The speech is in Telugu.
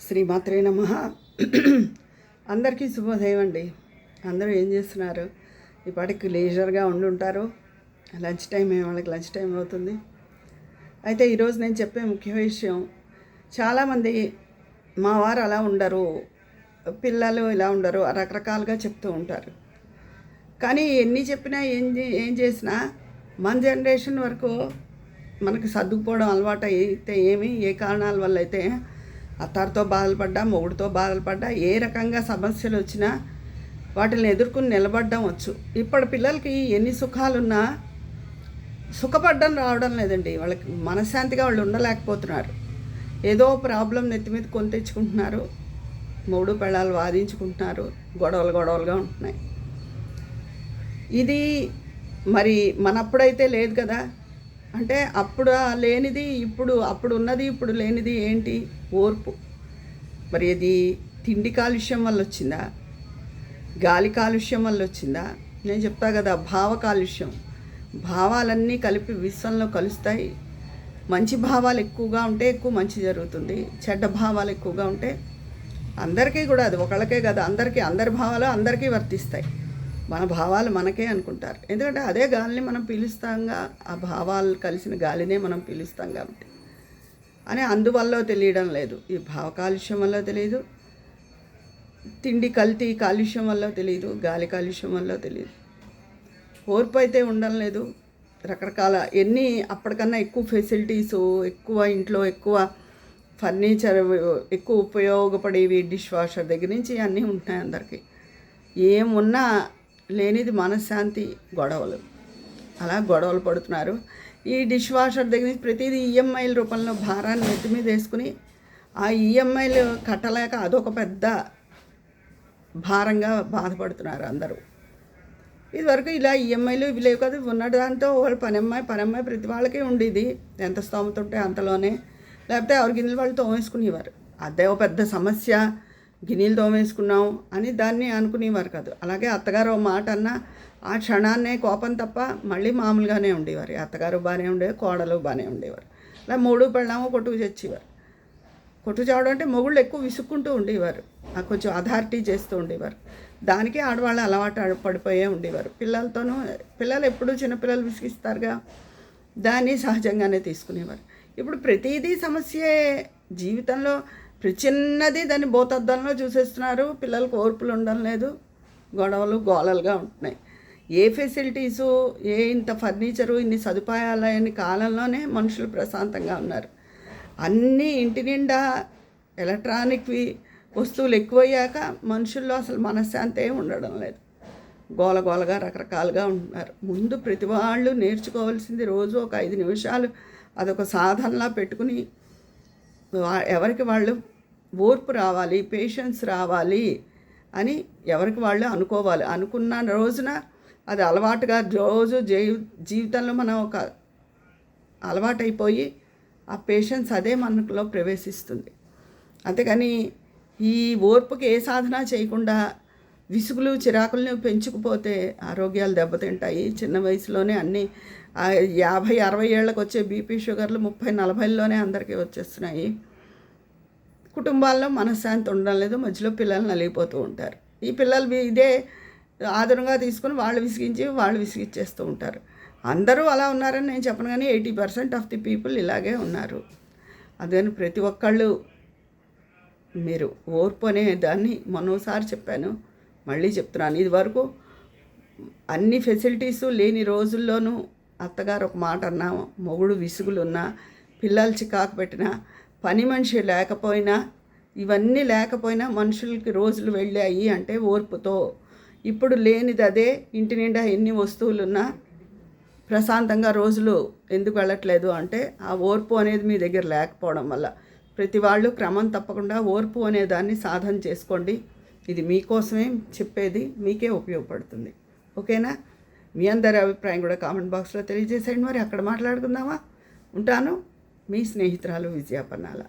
శ్రీమాత్రే నమః. అందరికీ శుభోదయం అండి. అందరూ ఏం చేస్తున్నారు? ఇప్పటికి లీజర్గా ఉండుంటారు. లంచ్ టైం వాళ్ళకి లంచ్ టైం అవుతుంది. అయితే ఈరోజు నేను చెప్పే ముఖ్య విషయం, చాలామంది మా వారు అలా ఉండరు, పిల్లలు ఇలా ఉండరు, రకరకాలుగా చెప్తూ ఉంటారు. కానీ ఎన్ని చెప్పినా ఏం చేసినా మన జనరేషన్ వరకు మనకు సర్దుకుపోవడం అలవాటు అయితే ఏ కారణాల వల్ల అయితే అత్తారితో బాధలు పడ్డా, మొగుడితో బాధలు పడ్డా, ఏ రకంగా సమస్యలు వచ్చినా వాటిని ఎదుర్కొని నిలబడడం వచ్చు. ఇప్పటి పిల్లలకి ఎన్ని సుఖాలున్నా సుఖపడ్డం రావడం లేదండి. వాళ్ళకి మనశ్శాంతిగా వాళ్ళు ఉండలేకపోతున్నారు. ఏదో ప్రాబ్లం నెత్తి మీద కొని తెచ్చుకుంటున్నారు, మొగుడు పెళ్ళాలు వాదించుకుంటున్నారు, గొడవలుగా ఉంటున్నాయి. ఇది మరి మనప్పుడైతే లేదు కదా. అంటే అప్పుడు లేనిది ఇప్పుడు, అప్పుడు ఉన్నది ఇప్పుడు లేనిది ఏంటి? ఓర్పు. మరి ఇది తిండి కాలుష్యం వల్ల వచ్చిందా, గాలి కాలుష్యం వల్ల వచ్చిందా? నేను చెప్తా కదా, భావ కాలుష్యం. భావాలన్నీ కలిపి విశ్వంలో కలుస్తాయి. మంచి భావాలు ఎక్కువగా ఉంటే ఎక్కువ మంచి జరుగుతుంది. చెడ్డ భావాలు ఎక్కువగా ఉంటే అందరికీ కూడా, అది ఒకళ్ళకే కదా, అందరి భావాలు అందరికీ వర్తిస్తాయి. మన భావాలు మనకే అనుకుంటారు. ఎందుకంటే అదే గాలిని మనం పీలుస్తాంగా, ఆ భావాలు కలిసిన గాలినే మనం పీలుస్తాం కాబట్టి అని అందువల్ల తెలియడం లేదు. ఈ భావ కాలుష్యం వల్ల తెలియదు, తిండి కల్తీ కాలుష్యం వల్ల తెలియదు, గాలి కాలుష్యం వల్ల తెలియదు. ఓర్పు అయితే ఉండడం లేదు. రకరకాల అప్పటికన్నా ఎక్కువ ఫెసిలిటీసు, ఎక్కువ ఇంట్లో ఎక్కువ ఫర్నిచర్, ఎక్కువ ఉపయోగపడేవి, డిష్ వాషర్ దగ్గర నుంచి అన్నీ ఉంటున్నాయి అందరికీ. ఏమున్నా లేనిది మనశ్శాంతి, గొడవలు. అలా గొడవలు పడుతున్నారు. ఈ డిష్ వాషర్ దగ్గర నుంచి ప్రతిదీ ఈఎంఐల రూపంలో భారాన్ని నెత్తి మీద వేసుకుని ఆ ఈఎంఐలు కట్టలేక అదొక పెద్ద భారంగా బాధపడుతున్నారు అందరూ. ఇదివరకు ఇలా ఈఎంఐలు ఇవి లేవు కదా, ఉన్న దాంతో వాళ్ళు పనమ్మాయి ప్రతి వాళ్ళకి ఉండేది. ఎంత స్తోమత ఉంటే అంతలోనే, లేకపోతే ఎవరి గిన్నెలు వాళ్ళు తోమేసుకునేవారు. అదే ఒక పెద్ద సమస్య, గిన్నెలు తోమేసుకున్నాం అని దాన్ని అనుకునేవారు కాదు. అలాగే అత్తగారు ఒక మాట అన్నా ఆ క్షణాన్నే కోపం తప్ప మళ్ళీ మామూలుగానే ఉండేవారు. అత్తగారు బాగానే ఉండేవారు, కోడలు బాగానే ఉండేవారు. ఇలా మూడు పెళ్ళాము కొట్టుకు చచ్చేవారు. కొట్టుకు చావడం అంటే మొగుళ్ళు ఎక్కువ విసుక్కుంటూ ఉండేవారు, కొంచెం అథారిటీ చేస్తూ ఉండేవారు. దానికి ఆడవాళ్ళు అలవాటు పడిపోయే ఉండేవారు. పిల్లలు ఎప్పుడూ చిన్నపిల్లలు విసిగిస్తారుగా, దాన్ని సహజంగానే తీసుకునేవారు. ఇప్పుడు ప్రతిదీ సమస్యే జీవితంలో. చిన్నది దాన్ని భూతద్దంలో చూసేస్తున్నారు. పిల్లలకు ఓర్పులు ఉండడం లేదు, గొడవలు గోలలుగా ఉంటున్నాయి. ఏ ఫెసిలిటీసు, ఇంత ఫర్నిచరు, ఇన్ని సదుపాయాలు అయిన కాలంలోనే మనుషులు ప్రశాంతంగా ఉన్నారు. అన్నీ ఇంటి నిండా ఎలక్ట్రానిక్వి వస్తువులు ఎక్కువయ్యాక మనుషుల్లో అసలు మనశ్శాంతి ఉండడం లేదు. గోలగా రకరకాలుగా ఉంటున్నారు. ముందు ప్రతి వాళ్ళు నేర్చుకోవాల్సింది రోజు ఒక 5 నిమిషాలు అదొక సాధనలా పెట్టుకుని ఎవరికి వాళ్ళు ఓర్పు రావాలి, పేషెన్స్ రావాలి అని ఎవరికి వాళ్ళు అనుకోవాలి. అనుకున్న రోజున అది అలవాటుగా రోజు జీవితంలో మనం ఒక అలవాటైపోయి ఆ పేషెన్స్ అదే మనలో ప్రవేశిస్తుంది. అంతేకాని ఈ ఓర్పుకి ఏ సాధన చేయకుండా విసుగులు చిరాకులను పెంచుకుపోతే ఆరోగ్యాలు దెబ్బతింటాయి. చిన్న వయసులోనే అన్నీ 50-60 ఏళ్ళకి వచ్చే బీపీ షుగర్లు 30-40లోనే అందరికీ వచ్చేస్తున్నాయి. కుటుంబాల్లో మనశ్శాంతి ఉండడం లేదు. మధ్యలో పిల్లలు నలిగిపోతూ ఉంటారు. ఈ పిల్లలు ఇదే ఆదరంగా తీసుకుని వాళ్ళు విసిగిచ్చేస్తూ ఉంటారు. అందరూ అలా ఉన్నారని నేను చెప్పను, కానీ 80% ఆఫ్ ది పీపుల్ ఇలాగే ఉన్నారు. అందుకని ప్రతి ఒక్కళ్ళు మీరు ఓర్పు అనే దాన్ని మొన్నోసారి చెప్పాను, మళ్ళీ చెప్తున్నాను. ఇది వరకు అన్ని ఫెసిలిటీసు లేని రోజుల్లోనూ అత్తగారు ఒక మాట అన్నా, మొగుడు విసుగులున్నా, పిల్లలు చికాకు పెట్టినా, పని మనిషి లేకపోయినా, ఇవన్నీ లేకపోయినా మనుషులకి రోజులు వెళ్ళాయి అంటే ఓర్పుతో. ఇప్పుడు లేనిది అదే. ఇంటి నిండా ఎన్ని వస్తువులున్నా ప్రశాంతంగా రోజులు ఎందుకు వెళ్ళట్లేదు అంటే ఆ ఓర్పు అనేది మీ దగ్గర లేకపోవడం వల్ల. ప్రతి వాళ్ళు క్రమం తప్పకుండా ఓర్పు అనే దాన్ని సాధన చేసుకోండి. ఇది మీకోసమే చెప్పేది, మీకే ఉపయోగపడుతుంది. ఓకేనా? మీ అందరి అభిప్రాయం కూడా కామెంట్ బాక్స్లో తెలియజేసేయండి. మరి అక్కడ మాట్లాడుకుందామా? ఉంటాను. మీ స్నేహితురాలు విజయాపన్నాల.